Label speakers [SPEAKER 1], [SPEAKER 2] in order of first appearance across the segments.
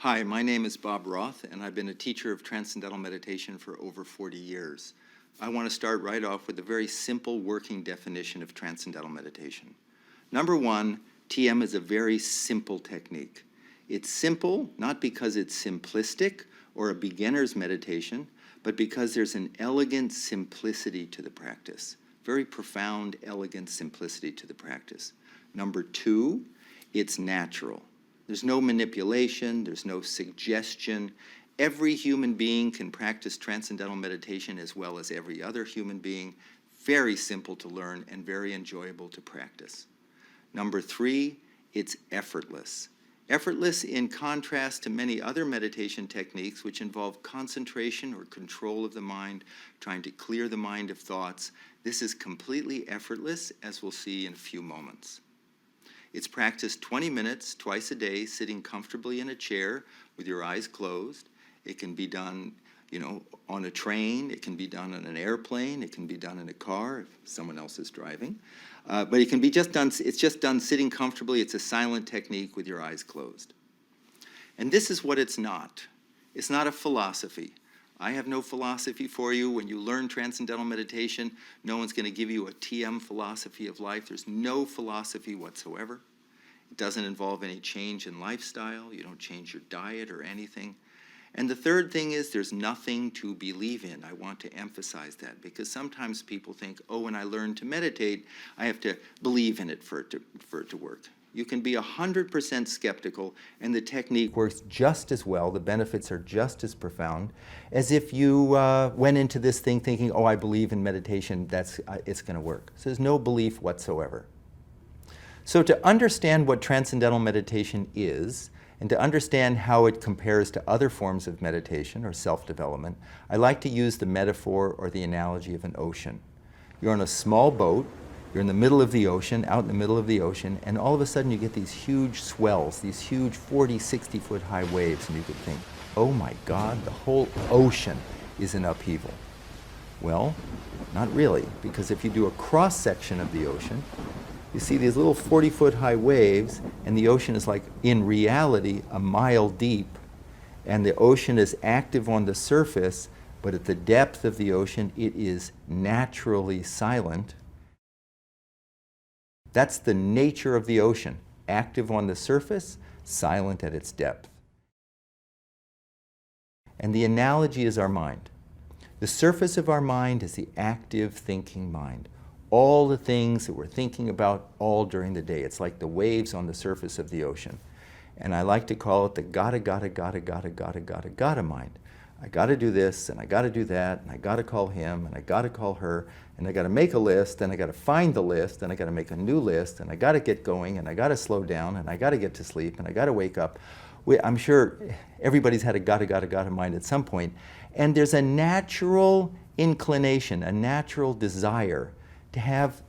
[SPEAKER 1] Hi, my name is Bob Roth, and I've been a teacher of Transcendental Meditation for over 40 years. I want to start right off with a very simple working definition of Transcendental Meditation. Number one, TM is a very simple technique. It's simple not because it's simplistic or a beginner's meditation, but because there's an elegant simplicity to the practice. Very profound, elegant simplicity to the practice. Number two, it's natural. There's no manipulation, there's no suggestion. Every human being can practice Transcendental Meditation as well as every other human being. Very simple to learn and very enjoyable to practice. Number three, it's effortless. Effortless in contrast to many other meditation techniques which involve concentration or control of the mind, trying to clear the mind of thoughts. This is completely effortless, as we'll see in a few moments. It's practiced 20 minutes twice a day, sitting comfortably in a chair with your eyes closed. It can be done, on a train. It can be done on an airplane. It can be done in a car if someone else is driving. But it can be just done. It's just done sitting comfortably. It's a silent technique with your eyes closed. And this is what it's not. It's not a philosophy. I have no philosophy for you. When you learn Transcendental Meditation, no one's going to give you a TM philosophy of life. There's no philosophy whatsoever. It doesn't involve any change in lifestyle. You don't change your diet or anything. And the third thing is there's nothing to believe in. I want to emphasize that because sometimes people think, oh, when I learn to meditate, I have to believe in it for it to work. You can be 100% skeptical, and the technique works just as well. The benefits are just as profound as if you went into this thing thinking, oh, I believe in meditation, it's going to work. So there's no belief whatsoever. So to understand what Transcendental Meditation is, and to understand how it compares to other forms of meditation or self-development, I like to use the metaphor or the analogy of an ocean. You're on a small boat. You're in the middle of the ocean, out in the middle of the ocean, and all of a sudden you get these huge swells, these huge 40, 60-foot high waves, and you could think, oh my God, the whole ocean is in upheaval. Well, not really, because if you do a cross-section of the ocean, you see these little 40-foot high waves, and the ocean is like, in reality, a mile deep, and the ocean is active on the surface, but at the depth of the ocean, it is naturally silent. That's the nature of the ocean, active on the surface, silent at its depth. And the analogy is our mind. The surface of our mind is the active thinking mind. All the things that we're thinking about all during the day. It's like the waves on the surface of the ocean. And I like to call it the gotta mind. I gotta do this, and I gotta do that, and I gotta call him, and I gotta call her, and I gotta make a list, and I gotta find the list, and I gotta make a new list, and I gotta get going, and I gotta slow down, and I gotta get to sleep, and I gotta wake up. I'm sure everybody's had a gotta mind at some point. And there's a natural inclination, a natural desire to have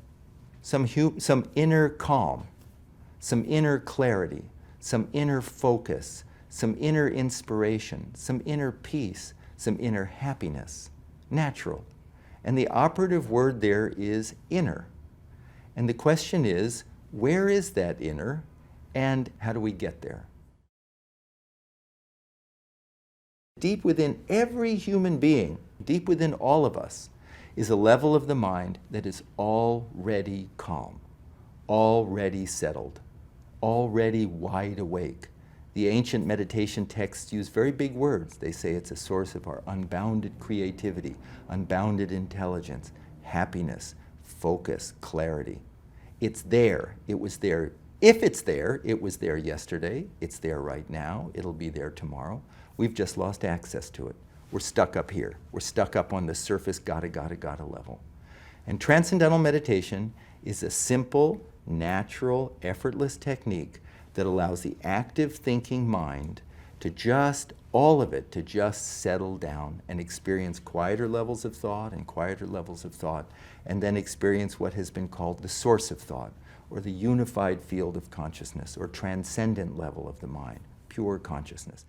[SPEAKER 1] some inner calm, some inner clarity, some inner focus, some inner inspiration, some inner peace, some inner happiness. Natural. And the operative word there is inner. And the question is, where is that inner, and how do we get there? Deep within every human being, deep within all of us, is a level of the mind that is already calm, already settled, already wide awake. The ancient meditation texts use very big words. They say it's a source of our unbounded creativity, unbounded intelligence, happiness, focus, clarity. It's there. It was there. If it's there, it was there yesterday. It's there right now. It'll be there tomorrow. We've just lost access to it. We're stuck up here. We're stuck up on the surface gotta level. And Transcendental Meditation is a simple, natural, effortless technique that allows the active thinking mind to just, all of it, to just settle down and experience quieter levels of thought and quieter levels of thought, and then experience what has been called the source of thought, or the unified field of consciousness, or transcendent level of the mind, pure consciousness.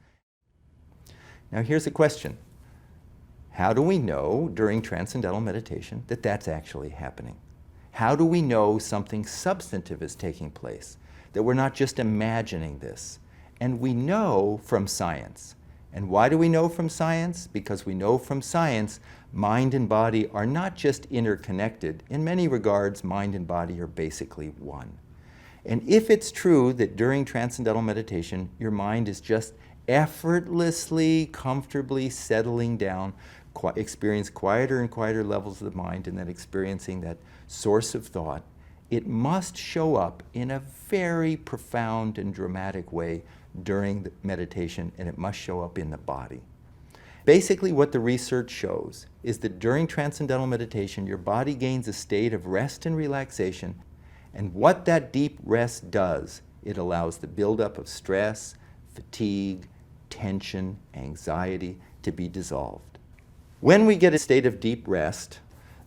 [SPEAKER 1] Now here's a question. How do we know during Transcendental Meditation that that's actually happening? How do we know something substantive is taking place? That we're not just imagining this, And we know from science. And why do we know from science? Because we know from science mind and body are not just interconnected. In many regards, mind and body are basically one. And if it's true that during transcendental meditation, your mind is just effortlessly, comfortably settling down, experience quieter and quieter levels of the mind, and then experiencing that source of thought, it must show up in a very profound and dramatic way during the meditation, and it must show up in the body. Basically, what the research shows is that during transcendental meditation, your body gains a state of rest and relaxation, and what that deep rest does, it allows the buildup of stress, fatigue, tension, anxiety to be dissolved. When we get a state of deep rest,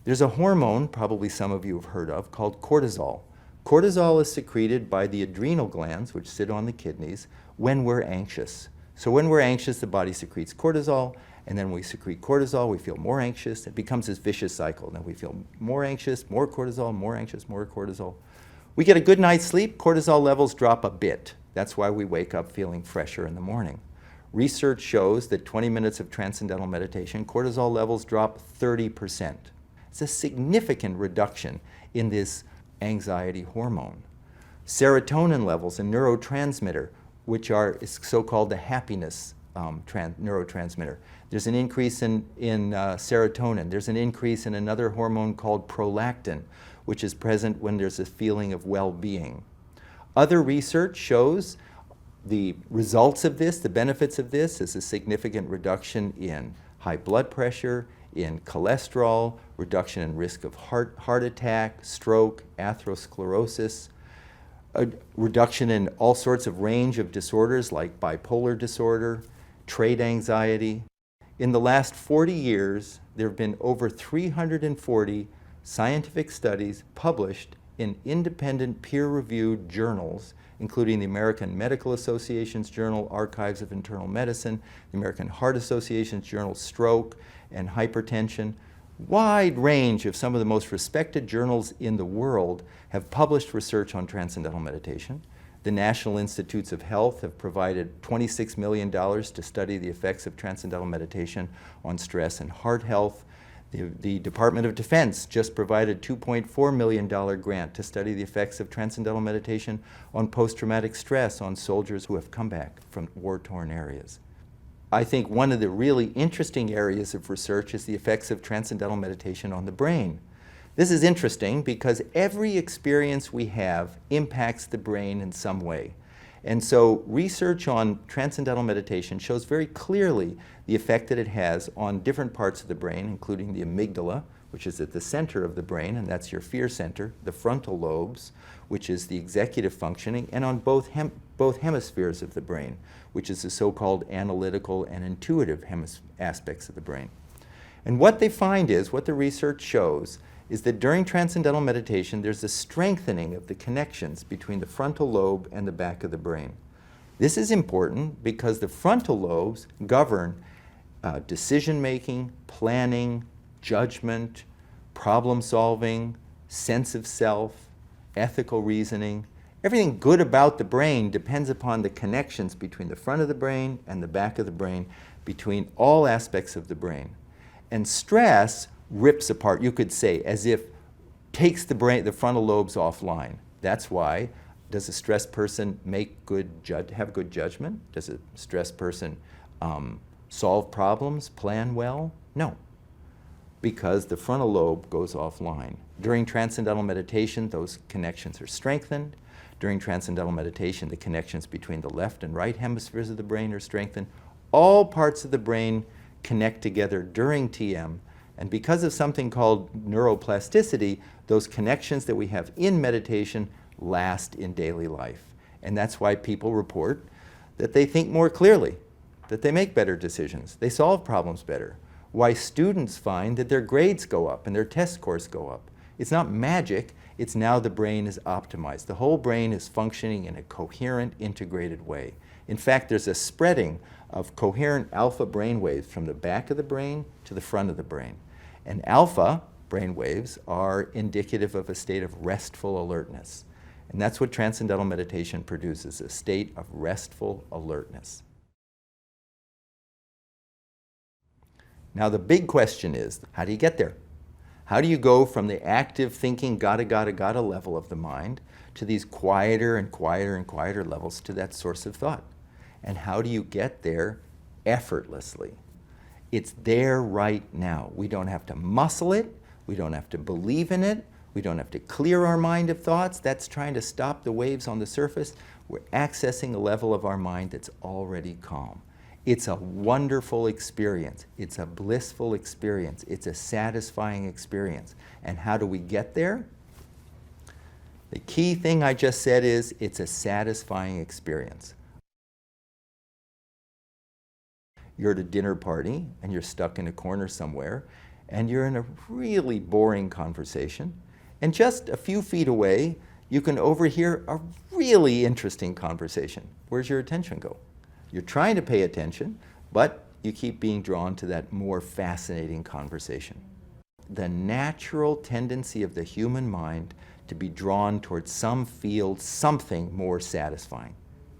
[SPEAKER 1] there's a hormone, probably some of you have heard of, called cortisol. Cortisol is secreted by the adrenal glands, which sit on the kidneys, when we're anxious. So when we're anxious, the body secretes cortisol, and then we secrete cortisol, we feel more anxious. It becomes this vicious cycle. Then we feel more anxious, more cortisol, more anxious, more cortisol. We get a good night's sleep, cortisol levels drop a bit. That's why we wake up feeling fresher in the morning. Research shows that 20 minutes of transcendental meditation, cortisol levels drop 30%. It's a significant reduction in this anxiety hormone. Serotonin levels, a neurotransmitter, which are so-called the happiness neurotransmitter. There's an increase in serotonin. There's an increase in another hormone called prolactin, which is present when there's a feeling of well-being. Other research shows the results of this, the benefits of this, is a significant reduction in high blood pressure, in cholesterol, reduction in risk of heart attack, stroke, atherosclerosis, a reduction in all sorts of range of disorders like bipolar disorder, trait anxiety. In the last 40 years, there have been over 340 scientific studies published in independent peer-reviewed journals, including the American Medical Association's Journal, Archives of Internal Medicine, the American Heart Association's Journal, Stroke and Hypertension. Wide range of some of the most respected journals in the world have published research on transcendental meditation. The National Institutes of Health have provided $26 million to study the effects of transcendental meditation on stress and heart health. The Department of Defense just provided a $2.4 million grant to study the effects of transcendental meditation on post-traumatic stress on soldiers who have come back from war-torn areas. I think one of the really interesting areas of research is the effects of transcendental meditation on the brain. This is interesting because every experience we have impacts the brain in some way. And so research on transcendental meditation shows very clearly the effect that it has on different parts of the brain, including the amygdala, which is at the center of the brain, and that's your fear center, the frontal lobes, which is the executive functioning, and on both hemispheres of the brain, which is the so-called analytical and intuitive aspects of the brain. And what they find is, what the research shows, is that during transcendental meditation, there's a strengthening of the connections between the frontal lobe and the back of the brain. This is important because the frontal lobes govern decision-making, planning, judgment, problem-solving, sense of self, ethical reasoning. Everything good about the brain depends upon the connections between the front of the brain and the back of the brain, between all aspects of the brain. And stress rips apart, you could say, as if takes the frontal lobes offline. That's why, does a stressed person have good judgment? Does a stressed person solve problems, plan well? No, because the frontal lobe goes offline. During transcendental meditation, those connections are strengthened. During transcendental meditation, the connections between the left and right hemispheres of the brain are strengthened. All parts of the brain connect together during TM. And because of something called neuroplasticity, those connections that we have in meditation last in daily life. And that's why people report that they think more clearly, that they make better decisions, they solve problems better. Why students find that their grades go up and their test scores go up. It's not magic, it's now the brain is optimized. The whole brain is functioning in a coherent, integrated way. In fact, there's a spreading of coherent alpha brain waves from the back of the brain to the front of the brain. And alpha brain waves are indicative of a state of restful alertness. And that's what Transcendental Meditation produces, a state of restful alertness. Now the big question is, how do you get there? How do you go from the active thinking, gotta level of the mind to these quieter and quieter and quieter levels to that source of thought? And how do you get there effortlessly? It's there right now. We don't have to muscle it. We don't have to believe in it. We don't have to clear our mind of thoughts. That's trying to stop the waves on the surface. We're accessing a level of our mind that's already calm. It's a wonderful experience. It's a blissful experience. It's a satisfying experience. And how do we get there? The key thing I just said is it's a satisfying experience. You're at a dinner party and you're stuck in a corner somewhere and you're in a really boring conversation, and just a few feet away you can overhear a really interesting conversation. Where's your attention go? You're trying to pay attention, but you keep being drawn to that more fascinating conversation. The natural tendency of the human mind to be drawn towards some field, something more satisfying.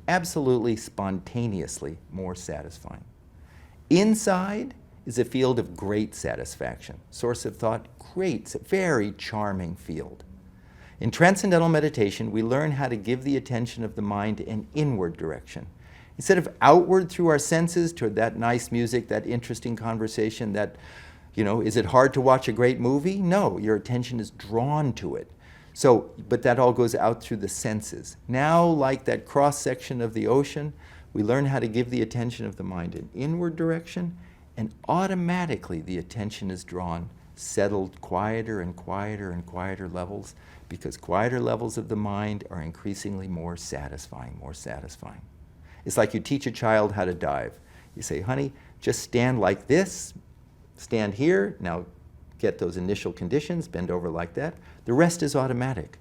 [SPEAKER 1] Absolutely spontaneously more satisfying. Inside is a field of great satisfaction. Source of thought, great, very charming field. In Transcendental Meditation, we learn how to give the attention of the mind an inward direction. Instead of outward through our senses toward that nice music, that interesting conversation, that, is it hard to watch a great movie? No, your attention is drawn to it. So, but that all goes out through the senses. Now, like that cross-section of the ocean, we learn how to give the attention of the mind an inward direction, and automatically the attention is drawn, settled quieter and quieter and quieter levels, because quieter levels of the mind are increasingly more satisfying, more satisfying. It's like you teach a child how to dive. You say, honey, just stand like this, stand here, now get those initial conditions, bend over like that. The rest is automatic.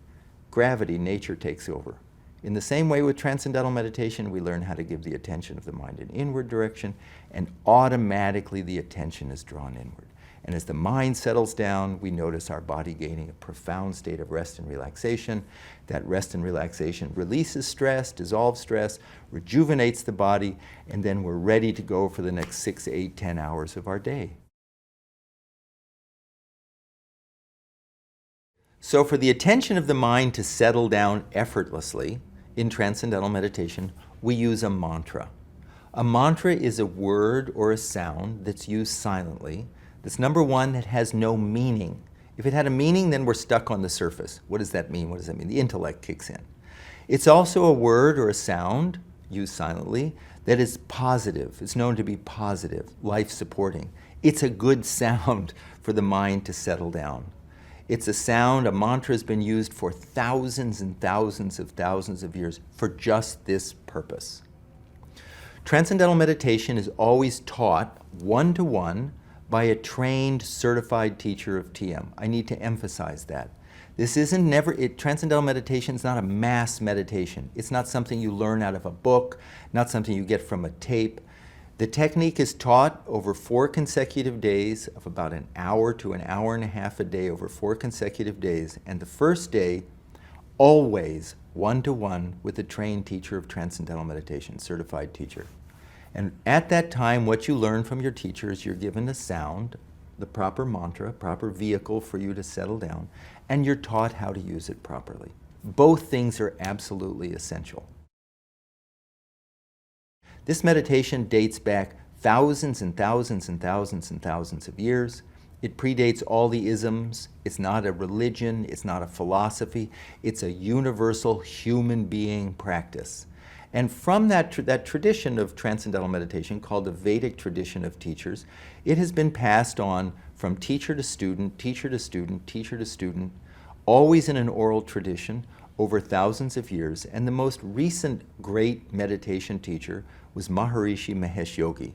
[SPEAKER 1] Gravity, nature takes over. In the same way with Transcendental Meditation, we learn how to give the attention of the mind an inward direction, and automatically the attention is drawn inward. And as the mind settles down, we notice our body gaining a profound state of rest and relaxation. That rest and relaxation releases stress, dissolves stress, rejuvenates the body, and then we're ready to go for the next 6, 8, 10 hours of our day. So for the attention of the mind to settle down effortlessly in Transcendental Meditation, we use a mantra. A mantra is a word or a sound that's used silently. That's number one, that has no meaning. If it had a meaning, then we're stuck on the surface. What does that mean? What does that mean? The intellect kicks in. It's also a word or a sound, used silently, that is positive. It's known to be positive, life-supporting. It's a good sound for the mind to settle down. It's a sound, a mantra has been used for thousands and thousands of years for just this purpose. Transcendental Meditation is always taught one-to-one by a trained, certified teacher of TM. I need to emphasize that. This isn't Transcendental Meditation is not a mass meditation. It's not something you learn out of a book, not something you get from a tape. The technique is taught over 4 consecutive days of about an hour to an hour and a half a day over 4 consecutive days. And the first day, always one-to-one with a trained teacher of Transcendental Meditation, certified teacher. And at that time, what you learn from your teacher is you're given a sound, the proper mantra, proper vehicle for you to settle down, and you're taught how to use it properly. Both things are absolutely essential. This meditation dates back thousands and thousands and thousands and thousands of years. It predates all the isms. It's not a religion. It's not a philosophy. It's a universal human being practice. And from that tradition of Transcendental Meditation, called the Vedic tradition of teachers, it has been passed on from teacher to student, teacher to student, teacher to student, always in an oral tradition over thousands of years. And the most recent great meditation teacher was Maharishi Mahesh Yogi.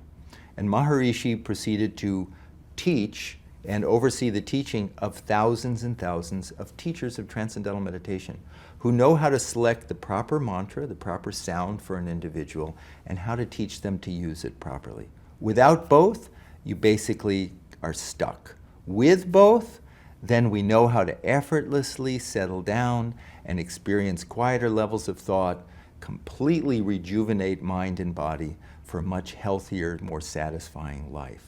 [SPEAKER 1] And Maharishi proceeded to teach and oversee the teaching of thousands and thousands of teachers of Transcendental Meditation who know how to select the proper mantra, the proper sound for an individual, and how to teach them to use it properly. Without both, you basically are stuck. With both, then we know how to effortlessly settle down and experience quieter levels of thought, completely rejuvenate mind and body for a much healthier, more satisfying life.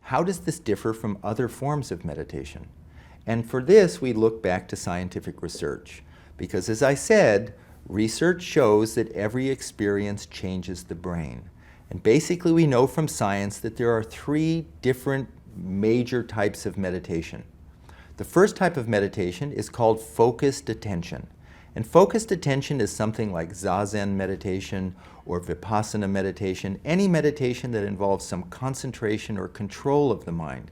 [SPEAKER 1] How does this differ from other forms of meditation? And for this, we look back to scientific research. Because as I said, research shows that every experience changes the brain. And basically, we know from science that there are 3 different major types of meditation. The first type of meditation is called focused attention. And focused attention is something like Zazen meditation or Vipassana meditation, any meditation that involves some concentration or control of the mind,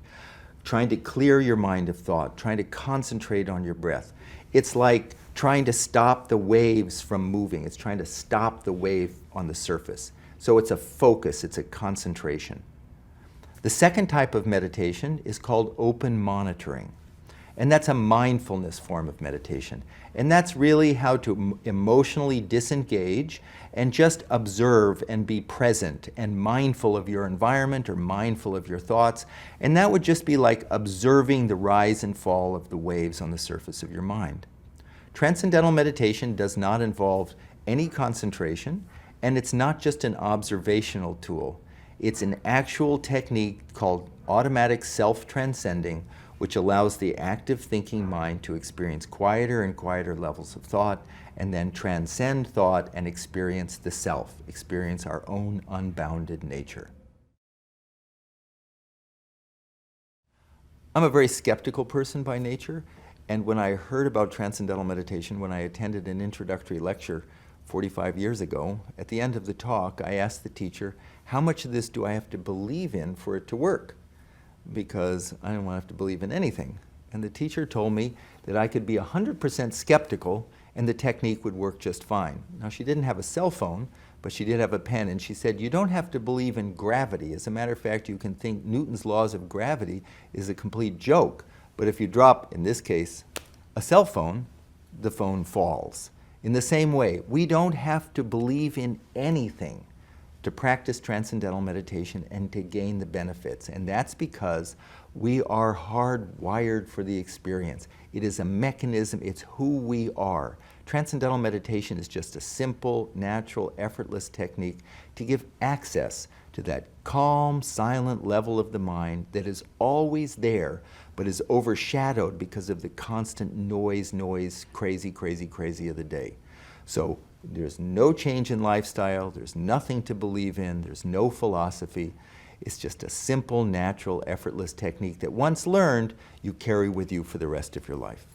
[SPEAKER 1] trying to clear your mind of thought, trying to concentrate on your breath. It's like trying to stop the waves from moving. It's trying to stop the wave on the surface. So it's a focus, it's a concentration. The second type of meditation is called open monitoring. And that's a mindfulness form of meditation. And that's really how to emotionally disengage and just observe and be present and mindful of your environment or mindful of your thoughts. And that would just be like observing the rise and fall of the waves on the surface of your mind. Transcendental meditation does not involve any concentration, and it's not just an observational tool. It's an actual technique called automatic self-transcending, which allows the active thinking mind to experience quieter and quieter levels of thought, and then transcend thought and experience the self, experience our own unbounded nature. I'm a very skeptical person by nature, and when I heard about Transcendental meditation, when I attended an introductory lecture 45 years ago, at the end of the talk, I asked the teacher, how much of this do I have to believe in for it to work? Because I didn't want to have to believe in anything. And the teacher told me that I could be 100% skeptical and the technique would work just fine. Now, she didn't have a cell phone, but she did have a pen, and she said, you don't have to believe in gravity. As a matter of fact, you can think Newton's laws of gravity is a complete joke. But if you drop, in this case, a cell phone, the phone falls. In the same way, we don't have to believe in anything to practice transcendental meditation and to gain the benefits. And that's because we are hardwired for the experience. It is a mechanism, it's who we are. Transcendental meditation is just a simple, natural, effortless technique to give access to that calm, silent level of the mind that is always there, but is overshadowed because of the constant noise, crazy of the day. So there's no change in lifestyle, there's nothing to believe in, there's no philosophy. It's just a simple, natural, effortless technique that once learned, you carry with you for the rest of your life.